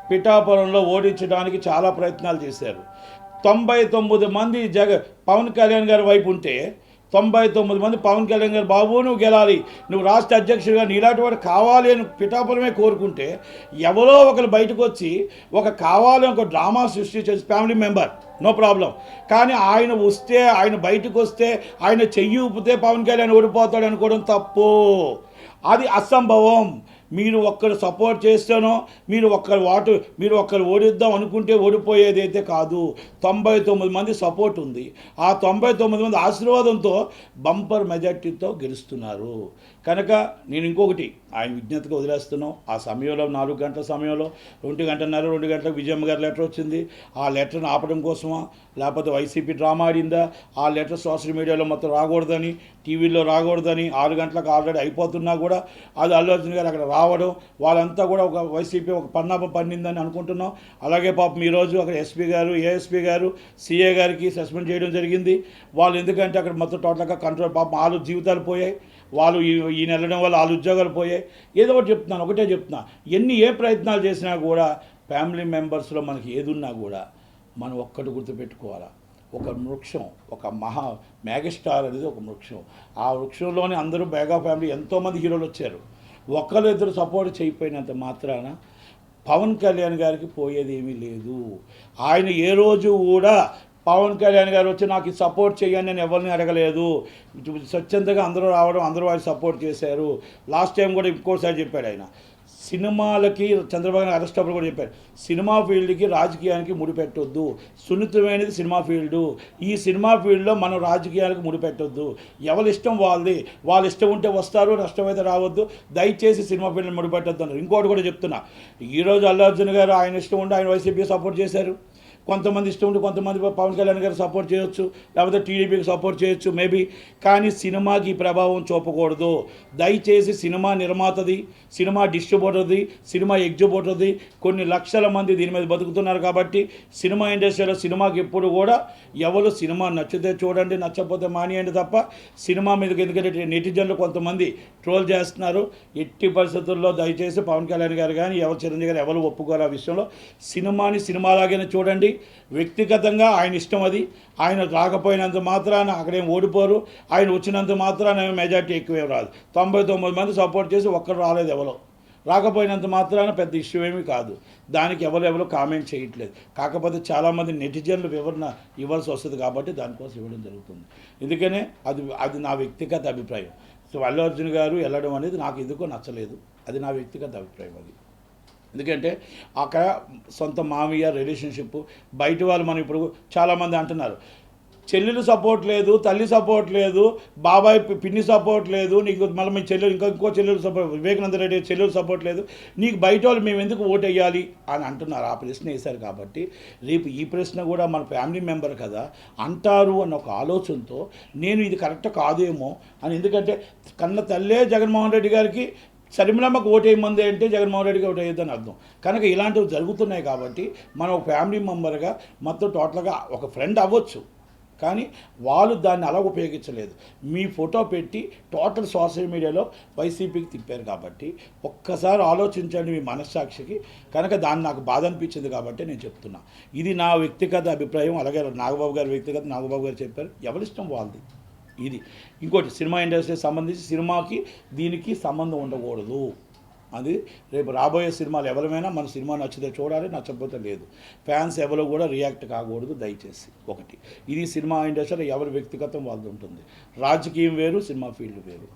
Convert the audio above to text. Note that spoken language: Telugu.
పిఠాపురంలో ఓడించడానికి చాలా ప్రయత్నాలు చేశారు. 99 మంది పవన్ కళ్యాణ్ గారి వైపు ఉంటే 99 మంది పవన్ కళ్యాణ్ గారు బాబు నువ్వు గెలాలి, నువ్వు రాష్ట్ర అధ్యక్షుడిగా నీలాంటి వాడు కావాలి అని పిఠాపురమే కోరుకుంటే ఎవరో ఒకరు బయటకు వచ్చి కావాలి ఒక డ్రామా సృష్టించేసి ఫ్యామిలీ మెంబర్ నో ప్రాబ్లం, కానీ ఆయన బయటకు వస్తే ఆయన చెయ్యి ఊపితే పవన్ కళ్యాణ్ ఓడిపోతాడు అనుకోవడం తప్పు, అది అసంభవం. మీరు ఒక్కరు సపోర్ట్ చేస్తేనో మీరు ఒక్కరు ఓడిద్దాం అనుకుంటే ఓడిపోయేది అయితే కాదు. 99 మంది సపోర్ట్ ఉంది. ఆ 99 మంది ఆశీర్వాదంతో బంపర్ మెజార్టీతో గెలుస్తున్నారు. కనుక నేను ఇంకొకటి ఆయన విజ్ఞతగా వదిలేస్తున్నాం. ఆ సమయంలో 4 గంటల సమయంలో 2 గంటలకు విజయమ్మ గారి లెటర్ వచ్చింది. ఆ లెటర్ని ఆపడం కోసమా, లేకపోతే వైసీపీ డ్రామా ఆడిందా? ఆ లెటర్ సోషల్ మీడియాలో మొత్తం రాకూడదని, టీవీలో రాకూడదని 6 గంటలకు ఆల్రెడీ అయిపోతున్నా కూడా అది అల్లు అర్జున్ గారు అక్కడ రావడం, వాళ్ళంతా కూడా వైసీపీ పన్నాపం పన్నిందని అనుకుంటున్నాం. అలాగే పాపం ఈరోజు అక్కడ ఎస్పీ గారు, ఏఎస్పీ గారు, సిఏ గారికి సస్పెండ్ చేయడం జరిగింది. వాళ్ళు ఎందుకంటే అక్కడ మొత్తం టోటల్గా కంట్రోల్, పాపం 6 జీవితాలు పోయాయి. వాళ్ళు ఈయన వెళ్ళడం వల్ల 6 ఉద్యోగాలు పోయాయి. ఏదో ఒకటే చెప్తున్నా ఏ ప్రయత్నాలు చేసినా కూడా ఫ్యామిలీ మెంబర్స్లో మనకి ఏదున్నా కూడా మనం ఒక్కటి గుర్తుపెట్టుకోవాలా, ఒక వృక్షం, ఒక మెగాస్టార్ అనేది ఒక వృక్షం. ఆ వృక్షంలోనే అందరూ మెగా ఫ్యామిలీ ఎంతోమంది హీరోలు వచ్చారు. ఒకరిద్దరు సపోర్ట్ చేయకపోయినంత మాత్రాన పవన్ కళ్యాణ్ గారికి పోయేది ఏమీ లేదు. ఆయన ఏ రోజు కూడా పవన్ కళ్యాణ్ గారు వచ్చి నాకు సపోర్ట్ చేయని నేను ఎవరిని అడగలేదు. స్వచ్ఛందంగా అందరూ రావడం, అందరూ ఆయన సపోర్ట్ చేశారు. లాస్ట్ టైం కూడా ఇంకోసారి చెప్పాడు ఆయన, సినిమాలకి చంద్రబాబు నాయుడు అరెస్ట్ అప్పుడు కూడా చెప్పారు, సినిమా ఫీల్డ్కి రాజకీయానికి ముడిపెట్టొద్దు, సున్నితమైనది సినిమా ఫీల్డు, ఈ సినిమా ఫీల్డ్లో మనం రాజకీయాలకు ముడిపెట్టొద్దు, ఎవరి ఇష్టం వాళ్ళది, వాళ్ళ ఇష్టం ఉంటే వస్తారు, నష్టమైతే రావద్దు, దయచేసి సినిమా ఫీల్డ్ని ముడిపెట్టొద్దు అన్నారు. ఇంకోటి కూడా చెప్తున్నా, ఈరోజు అల్లు అర్జున్ గారు ఆయన ఇష్టం ఉంటే ఆయన వైసీపీ సపోర్ట్ చేశారు. కొంతమంది ఇష్టం ఉంటే కొంతమంది పవన్ కళ్యాణ్ గారు సపోర్ట్ చేయొచ్చు, లేకపోతే టీడీపీకి సపోర్ట్ చేయొచ్చు మేబీ, కానీ సినిమాకి ప్రభావం చూపకూడదు. దయచేసి సినిమా నిర్మాతది, సినిమా డిస్ట్రిబ్యూటర్ది, సినిమా ఎగ్జిబ్యూటర్ది, కొన్ని లక్షల మంది దీని మీద బతుకుతున్నారు. కాబట్టి సినిమా ఇండస్ట్రీలో సినిమాకి ఎప్పుడు కూడా ఎవరు సినిమా నచ్చితే చూడండి, నచ్చకపోతే మానేయండి తప్ప సినిమా మీదకి, ఎందుకంటే నెటిజన్లు కొంతమంది ట్రోల్ చేస్తున్నారు. ఎట్టి పరిస్థితుల్లో దయచేసి పవన్ కళ్యాణ్ గారు కానీ చిరంజీవి గారు ఎవరు ఒప్పుకోరు ఆ విషయంలో. సినిమాని సినిమాలాగానే చూడండి. వ్యక్తిగతంగా ఆయన ఇష్టం అది. ఆయన రాకపోయినంత మాత్రాన అక్కడేం ఓడిపోరు, ఆయన వచ్చినంత మాత్రాన మెజార్టీ ఎక్కువేం రాదు. 99 మంది సపోర్ట్ చేసి ఒక్కరు రాలేదు, ఎవరో రాకపోయినంత మాత్రాన పెద్ద ఇష్యూ ఏమీ కాదు. దానికి ఎవరు కామెంట్ చేయట్లేదు. కాకపోతే చాలామంది నెటిజన్లు వివరణ ఇవ్వాల్సి వస్తుంది కాబట్టి దానికోసం ఇవ్వడం జరుగుతుంది. ఎందుకనే అది నా వ్యక్తిగత అభిప్రాయం. సో అల్లు అర్జున్ గారు వెళ్ళడం అనేది నాకు ఎందుకో నచ్చలేదు. అది నా వ్యక్తిగత అభిప్రాయం. అది ఎందుకంటే అక్కడ సొంత మామయ్య రిలేషన్షిప్, బయట వాళ్ళు మనం ఇప్పుడు చాలామంది అంటున్నారు, చెల్లెలు సపోర్ట్ లేదు, తల్లి సపోర్ట్ లేదు, బాబాయ్ పిన్ని సపోర్ట్ లేదు, నీకు మళ్ళీ మీ చెల్లెలు ఇంకో చెల్లెలు సపోర్ట్, వివేకానంద రెడ్డి చెల్లెలు సపోర్ట్ లేదు, నీకు బయట వాళ్ళు మేము ఎందుకు ఓటు వేయాలి అని అంటున్నారు. ఆ ప్రశ్న వేశారు కాబట్టి రేపు ఈ ప్రశ్న కూడా మన ఫ్యామిలీ మెంబర్ కదా అంటారు అన్న ఒక ఆలోచనతో నేను ఇది కరెక్ట్ కాదేమో అని, ఎందుకంటే కన్న తల్లే జగన్మోహన్ రెడ్డి గారికి షర్మిలమ్మకు ఓటేయమంది అంటే జగన్మోహన్ రెడ్డికి ఓటేయొద్దని అర్థం. కనుక ఇలాంటివి జరుగుతున్నాయి కాబట్టి మనం ఒక ఫ్యామిలీ మెంబర్గా మొత్తం టోటల్గా ఒక ఫ్రెండ్ అవ్వచ్చు, కానీ వాళ్ళు దాన్ని అలా ఉపయోగించలేదు. మీ ఫోటో పెట్టి టోటల్ సోషల్ మీడియాలో వైసీపీకి తిప్పారు కాబట్టి ఒక్కసారి ఆలోచించండి మీ మనస్సాక్షికి. కనుక దాన్ని నాకు బాధ అనిపించింది కాబట్టి నేను చెప్తున్నా. ఇది నా వ్యక్తిగత అభిప్రాయం. అలాగే నాగబాబు గారు చెప్పారు, ఎవరిష్టం వాళ్ళది. ఇది ఇంకోటి, సినిమా ఇండస్ట్రీకి సంబంధించి సినిమాకి దీనికి సంబంధం ఉండకూడదు. అది రేపు రాబోయే సినిమాలు ఎవరైనా మన సినిమా నచ్చితే చూడాలి, నచ్చకపోతే లేదు. ఫ్యాన్స్ ఎవరు కూడా రియాక్ట్ కాకూడదు దయచేసి. ఒకటి, ఇది సినిమా ఇండస్ట్రీలో ఎవరి వ్యక్తిగతం వాళ్ళది ఉంటుంది. రాజకీయం వేరు, సినిమా ఫీల్డ్ వేరు.